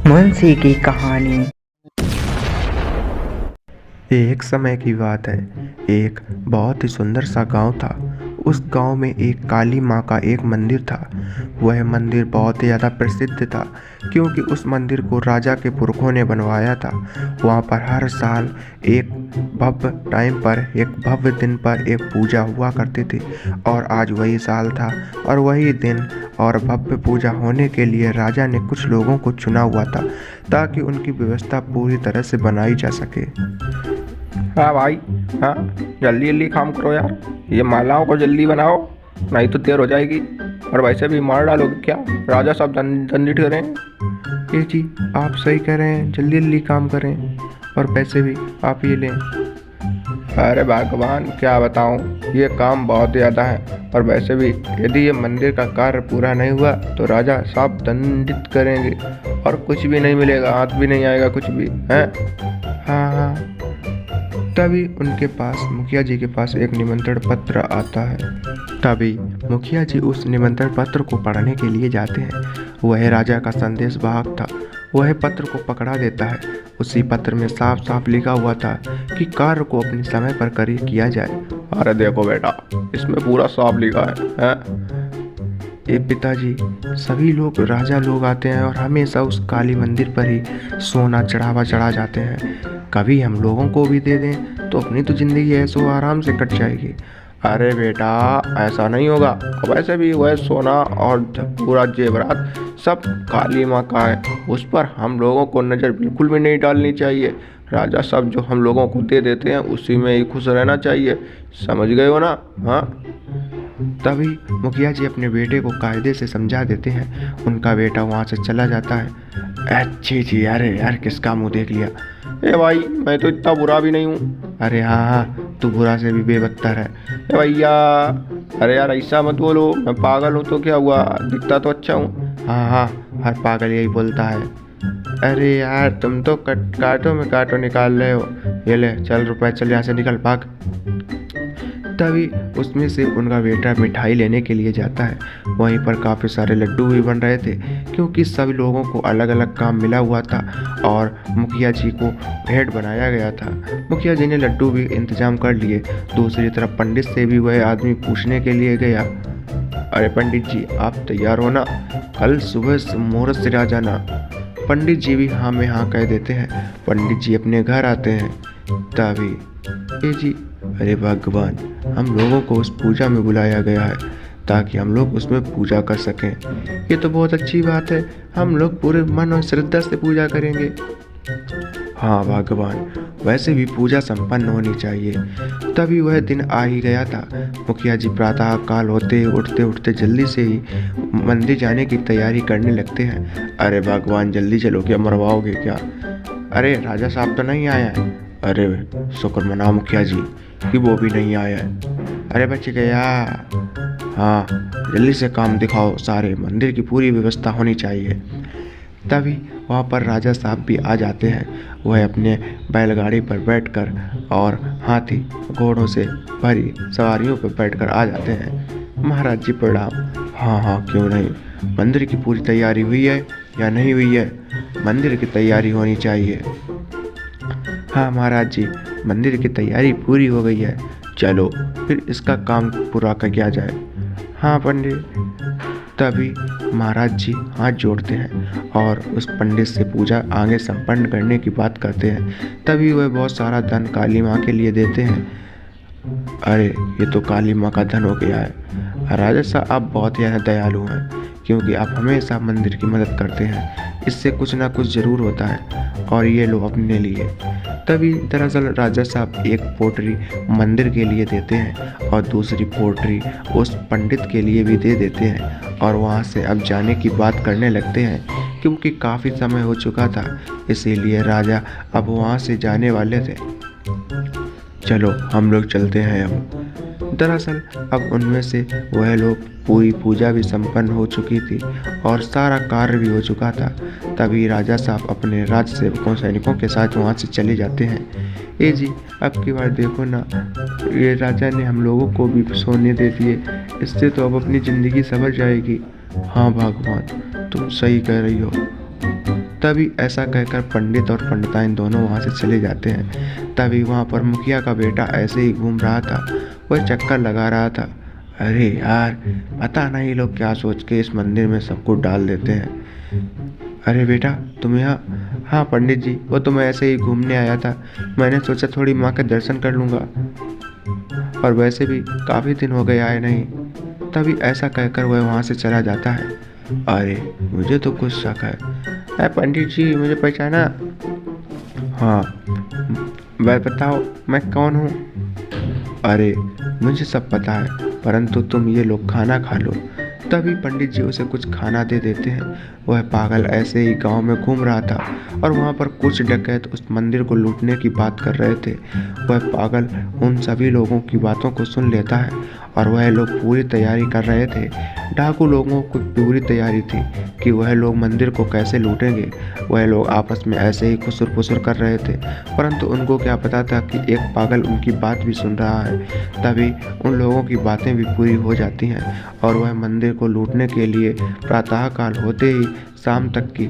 मुंशी की कहानी। एक समय की बात है। एक बहुत ही सुंदर सा गांव था। उस गांव में एक काली माँ का एक मंदिर था। वह मंदिर बहुत ही ज़्यादा प्रसिद्ध था क्योंकि उस मंदिर को राजा के पुरखों ने बनवाया था। वहाँ पर हर साल एक भव्य टाइम पर, एक भव्य दिन पर एक पूजा हुआ करती थी। और आज वही साल था और वही दिन, और भव्य पूजा होने के लिए राजा ने कुछ लोगों को चुना हुआ था ताकि उनकी व्यवस्था पूरी तरह से बनाई जा सके। हाँ भाई। हाँ, जल्दी जल्दी काम करो यार। ये मालाओं को जल्दी बनाओ, नहीं तो देर हो जाएगी। और वैसे भी मार डालोगे क्या? राजा साहब दंडित करें। ये जी, आप सही कह रहे हैं, जल्दी जल्दी काम करें और पैसे भी आप ये लें। अरे भगवान, क्या बताऊँ, ये काम बहुत ज़्यादा है। और वैसे भी यदि ये मंदिर का कार्य पूरा नहीं हुआ तो राजा साहब दंडित करेंगे और कुछ भी नहीं मिलेगा, हाथ भी नहीं आएगा कुछ भी है। हाँ हाँ। तभी उनके पास, मुखिया जी के पास एक निमंत्रण पत्र आता है। तभी मुखिया जी उस निमंत्रण पत्र को पढ़ने के लिए जाते हैं। वह राजा का संदेश वाहक था। वह पत्र को पकड़ा देता है। उसी पत्र में साफ साफ लिखा हुआ था कि कार्य को अपने समय पर किया जाए। अरे देखो बेटा, इसमें पूरा साफ लिखा है? ये पिताजी, सभी लोग, राजा लोग आते हैं और हमेशा उस काली मंदिर पर ही सोना चढ़ावा चढ़ा जाते हैं। कभी हम लोगों को भी दे दें तो अपनी तो ज़िंदगी ऐसो आराम से कट जाएगी। अरे बेटा, ऐसा नहीं होगा। वैसे भी वह सोना और पूरा जेवरात सब काली माँ का है। उस पर हम लोगों को नज़र बिल्कुल भी नहीं डालनी चाहिए। राजा साहब जो हम लोगों को दे देते हैं उसी में ही खुश रहना चाहिए। समझ गए हो ना? हाँ। तभी मुखिया जी अपने बेटे को कायदे से समझा देते हैं। उनका बेटा वहाँ से चला जाता है। अच्छी जी, अरे यार, किसका मुंह देख लिया। ए भाई, मैं तो इतना बुरा भी नहीं हूँ। अरे हाँ हाँ, तू बुरा से भी बेबदतर है। ए भैया, अरे यार ऐसा मत बोलो, मैं पागल हूँ तो क्या हुआ, दिखता तो अच्छा हूँ। हाँ हाँ, हर पागल यही बोलता है। अरे यार, तुम तो कांटों में कांटों निकाल रहे हो। ये ले, चल रुपए, चल यहाँ से निकल, भाग। तभी उसमें से उनका बेटा मिठाई लेने के लिए जाता है। वहीं पर काफ़ी सारे लड्डू भी बन रहे थे क्योंकि सभी लोगों को अलग अलग काम मिला हुआ था और मुखिया जी को हेड बनाया गया था। मुखिया जी ने लड्डू भी इंतजाम कर लिए। दूसरी तरफ पंडित से भी वह आदमी पूछने के लिए गया। अरे पंडित जी, आप तैयार हो ना? कल सुबह मुहूर्त से आ जाना। पंडित जी भी हाँ में हाँ कह देते हैं। पंडित जी अपने घर आते हैं। तभी ए जी, अरे भगवान, हम लोगों को उस पूजा में बुलाया गया है ताकि हम लोग उसमें पूजा कर सकें। ये तो बहुत अच्छी बात है। हम लोग पूरे मन और श्रद्धा से पूजा करेंगे। हाँ भगवान, वैसे भी पूजा संपन्न होनी चाहिए। तभी वह दिन आ ही गया था। मुखिया जी प्रातः काल होते उठते उठते जल्दी से ही मंदिर जाने की तैयारी करने लगते हैं। अरे भगवान, जल्दी चलो, क्या मरवाओगे क्या? अरे राजा साहब तो नहीं आया है। अरे शुक्र मनाओ मुखिया जी कि वो भी नहीं आया है। अरे बच गया। हाँ, जल्दी से काम दिखाओ, सारे मंदिर की पूरी व्यवस्था होनी चाहिए। तभी वहाँ पर राजा साहब भी आ जाते हैं। वह अपने बैलगाड़ी पर बैठकर और हाथी घोड़ों से भरी सवारियों पर बैठकर आ जाते हैं। महाराज जी प्रणाम। हाँ हाँ, क्यों नहीं। मंदिर की पूरी तैयारी हुई है या नहीं हुई है? मंदिर की तैयारी होनी चाहिए। हाँ महाराज जी, मंदिर की तैयारी पूरी हो गई है। चलो फिर इसका काम पूरा कर किया जाए। हाँ पंडित। तभी महाराज जी हाथ जोड़ते हैं और उस पंडित से पूजा आगे संपन्न करने की बात करते हैं। तभी वह बहुत सारा धन काली माँ के लिए देते हैं। अरे ये तो काली माँ का धन हो गया है। राजा साहब, आप बहुत ज़्यादा दयालु हैं क्योंकि आप हमेशा मंदिर की मदद करते हैं। इससे कुछ ना कुछ ज़रूर होता है। और ये लो अपने लिए। तभी दरअसल राजा साहब एक पोटरी मंदिर के लिए देते हैं और दूसरी पोटरी उस पंडित के लिए भी दे देते हैं। और वहाँ से अब जाने की बात करने लगते हैं क्योंकि काफ़ी समय हो चुका था, इसीलिए राजा अब वहाँ से जाने वाले थे। चलो हम लोग चलते हैं अब। दरअसल अब उनमें से वह लोग, पूरी पूजा भी संपन्न हो चुकी थी और सारा कार्य भी हो चुका था। तभी राजा साहब अपने राज्य सेवकों, सैनिकों के साथ वहाँ से चले जाते हैं। ए जी, अब की बार देखो ना, ये राजा ने हम लोगों को भी सोने दे दिए। इससे तो अब अपनी ज़िंदगी संवर जाएगी। हाँ भगवान, तुम सही कह रही हो। तभी ऐसा कहकर पंडित और पंडिताइन दोनों वहाँ से चले जाते हैं। तभी वहाँ पर मुखिया का बेटा ऐसे ही घूम रहा था, वह चक्कर लगा रहा था। अरे यार, पता नहीं लोग क्या सोच के इस मंदिर में सब कुछ डाल देते हैं। अरे बेटा, तुम यहाँ? हाँ पंडित जी, वो तो मैं ऐसे ही घूमने आया था, मैंने सोचा थोड़ी माँ के दर्शन कर लूँगा, और वैसे भी काफ़ी दिन हो गए आए नहीं। तभी ऐसा कहकर वह वहाँ से चला जाता है। अरे मुझे तो कुछ शक है। अरे पंडित जी, मुझे पहचाना? हाँ, वह बताओ मैं कौन हूँ? अरे मुझे सब पता है, परंतु तुम ये लोग खाना खा लो। तभी पंडित जी उसे कुछ खाना दे देते हैं। वह पागल ऐसे ही गांव में घूम रहा था और वहां पर कुछ डकैत उस मंदिर को लूटने की बात कर रहे थे। वह पागल उन सभी लोगों की बातों को सुन लेता है और वह लोग पूरी तैयारी कर रहे थे। डाकू लोगों को पूरी तैयारी थी कि वह लोग मंदिर को कैसे लूटेंगे। वह लोग आपस में ऐसे ही खुसुर फुसुर कर रहे थे, परंतु उनको क्या पता था कि एक पागल उनकी बात भी सुन रहा है। तभी उन लोगों की बातें भी पूरी हो जाती हैं और वह मंदिर को लूटने के लिए प्रातःकाल होते ही शाम तक की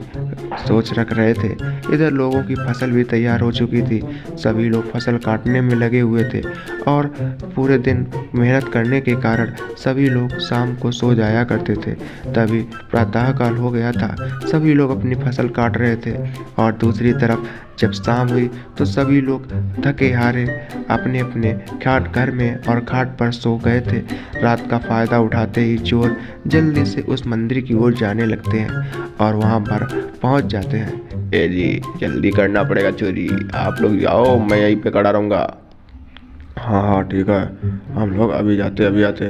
सोच रख रहे थे। इधर लोगों की फसल भी तैयार हो चुकी थी, सभी लोग फसल काटने में लगे हुए थे और पूरे दिन मेहनत करने के कारण सभी लोग शाम को सो जाया करते थे। तभी प्रातःकाल हो गया था, सभी लोग अपनी फसल काट रहे थे और दूसरी तरफ जब शाम हुई तो सभी लोग थके हारे अपने अपने घर में और खाट पर सो गए थे। रात का फ़ायदा उठाते ही चोर जल्दी से उस मंदिर की ओर जाने लगते हैं और वहां पर पहुंच जाते हैं। ए जी, जल्दी करना पड़ेगा चोरी, आप लोग जाओ, मैं यहीं पे खड़ा रहूँगा। हाँ हाँ ठीक है, हम लोग अभी आते।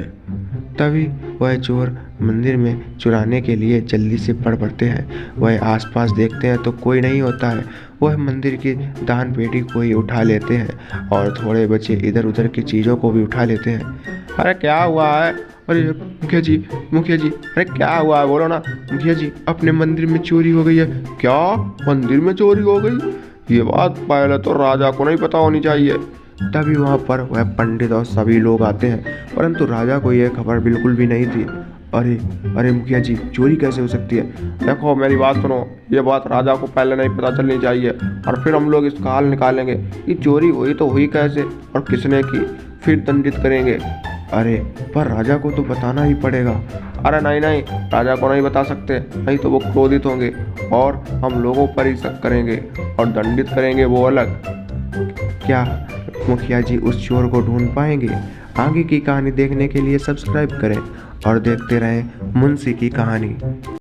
तभी वह चोर मंदिर में चुराने के लिए जल्दी से बढ़ पड़ते हैं। वह आसपास देखते हैं तो कोई नहीं होता है। वह मंदिर की दान पेटी को ही उठा लेते हैं और थोड़े बचे इधर उधर की चीज़ों को भी उठा लेते हैं। अरे क्या हुआ है? अरे मुखिया जी, अरे क्या हुआ है, बोलो ना। मुखिया जी, अपने मंदिर में चोरी हो गई है। क्या? मंदिर में चोरी हो गई? ये बात पहले तो राजा को नहीं पता होनी चाहिए। तभी वहाँ पर वह पंडित और सभी लोग आते हैं, परंतु राजा को यह खबर बिल्कुल भी नहीं थी। अरे मुखिया जी, चोरी कैसे हो सकती है? देखो मेरी बात सुनो, ये बात राजा को पहले नहीं पता चलनी चाहिए और फिर हम लोग इसका हल निकालेंगे कि चोरी हुई तो हुई कैसे और किसने की, फिर दंडित करेंगे। अरे पर राजा को तो बताना ही पड़ेगा। अरे नहीं, राजा को नहीं बता सकते, नहीं तो वो क्रोधित होंगे और हम लोगों पर ही शक करेंगे और दंडित करेंगे वो अलग। क्या मुखिया जी उस चोर को ढूंढ पाएंगे? आगे की कहानी देखने के लिए सब्सक्राइब करें और देखते रहें मुंशी की कहानी।